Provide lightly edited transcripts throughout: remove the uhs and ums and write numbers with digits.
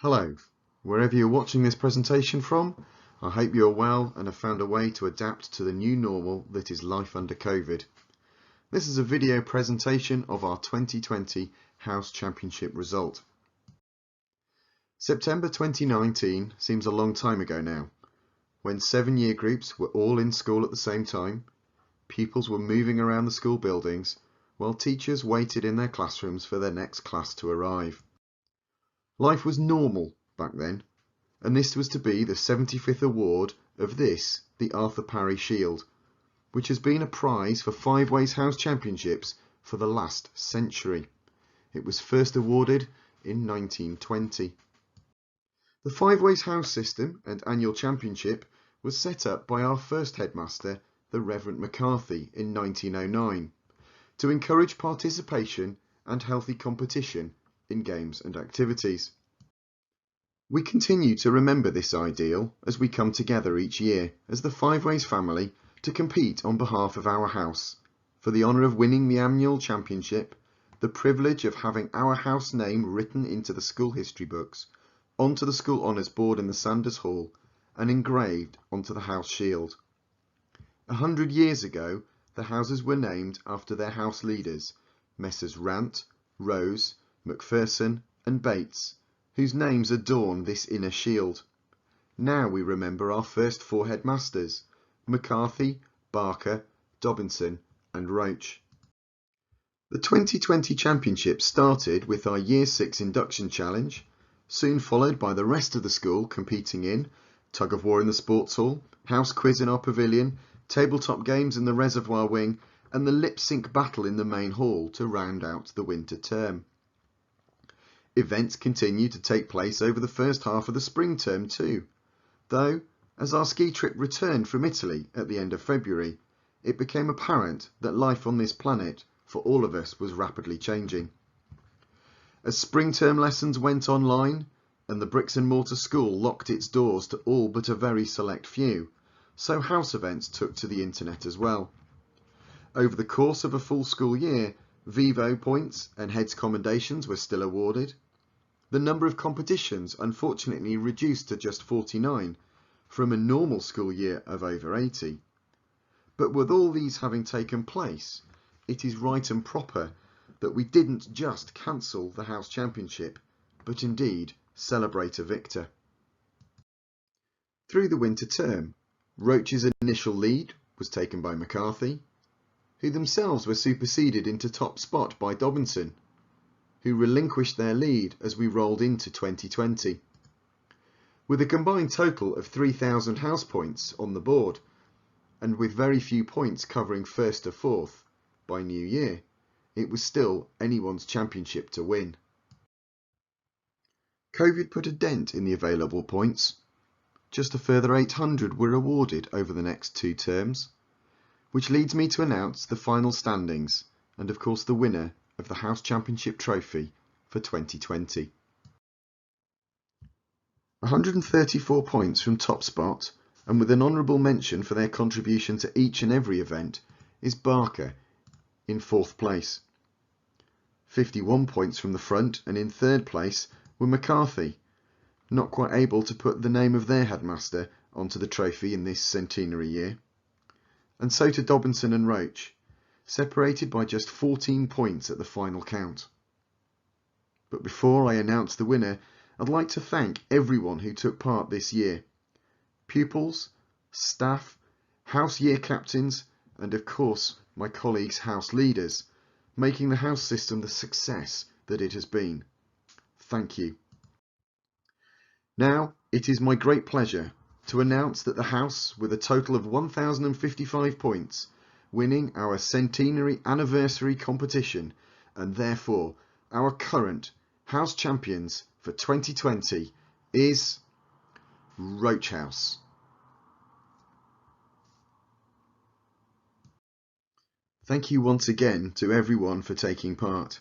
Hello, wherever you're watching this presentation from, I hope you're well and have found a way to adapt to the new normal that is life under COVID. This is a video presentation of our 2020 House Championship result. September 2019 seems a long time ago now, when 7 year groups were all in school at the same time, pupils were moving around the school buildings, while teachers waited in their classrooms for their next class to arrive. Life was normal back then, and this was to be the 75th award of this, the Arthur Parry Shield, which has been a prize for Five Ways House Championships for the last century. It was first awarded in 1920. The Five Ways House system and annual championship was set up by our first headmaster, the Reverend McCarthy, in 1909, to encourage participation and healthy competition in games and activities. We continue to remember this ideal as we come together each year as the Five Ways family to compete on behalf of our house, for the honour of winning the annual championship, the privilege of having our house name written into the school history books, onto the school honours board in the Sanders Hall, and engraved onto the house shield. 100 years ago, the houses were named after their house leaders, Messrs. Rant, Rose, Macpherson and Bates, whose names adorn this inner shield. Now we remember our first four headmasters, McCarthy, Barker, Dobinson and Roach. The 2020 championship started with our Year 6 induction challenge, soon followed by the rest of the school competing in tug of war in the sports hall, house quiz in our pavilion, tabletop games in the reservoir wing and the lip sync battle in the main hall to round out the winter term. Events continued to take place over the first half of the spring term too, though as our ski trip returned from Italy at the end of February, it became apparent that life on this planet for all of us was rapidly changing. As spring term lessons went online and the bricks and mortar school locked its doors to all but a very select few, so house events took to the internet as well. Over the course of a full school year, Vivo points and heads commendations were still awarded. The number of competitions unfortunately reduced to just 49 from a normal school year of over 80. But with all these having taken place, it is right and proper that we didn't just cancel the House Championship, but indeed celebrate a victor. Through the winter term, Roach's initial lead was taken by McCarthy, who themselves were superseded into top spot by Dobinson, who relinquished their lead as we rolled into 2020. With a combined total of 3,000 house points on the board, and with very few points covering first to fourth by New Year, it was still anyone's championship to win. COVID put a dent in the available points. Just a further 800 were awarded over the next 2 terms, which leads me to announce the final standings and of course the winner of the House Championship trophy for 2020. 134 points from top spot, and with an honourable mention for their contribution to each and every event, is Barker in 4th place. 51 points from the front, and in 3rd place were McCarthy, not quite able to put the name of their headmaster onto the trophy in this centenary year. And so to Dobinson and Roach, separated by just 14 points at the final count. But before I announce the winner, I'd like to thank everyone who took part this year. Pupils, staff, house year captains, and of course my colleagues' house leaders, making the house system the success that it has been. Thank you. Now it is my great pleasure to announce that the house, with a total of 1,055 points, winning our centenary anniversary competition and therefore our current house champions for 2020 is Roach House. Thank you once again to everyone for taking part,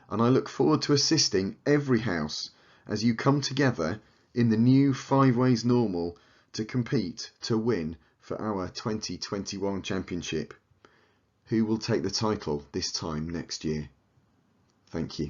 and I look forward to assisting every house as you come together in the new 5 Ways Normal to compete to win for our 2021 championship. Who will take the title this time next year? Thank you.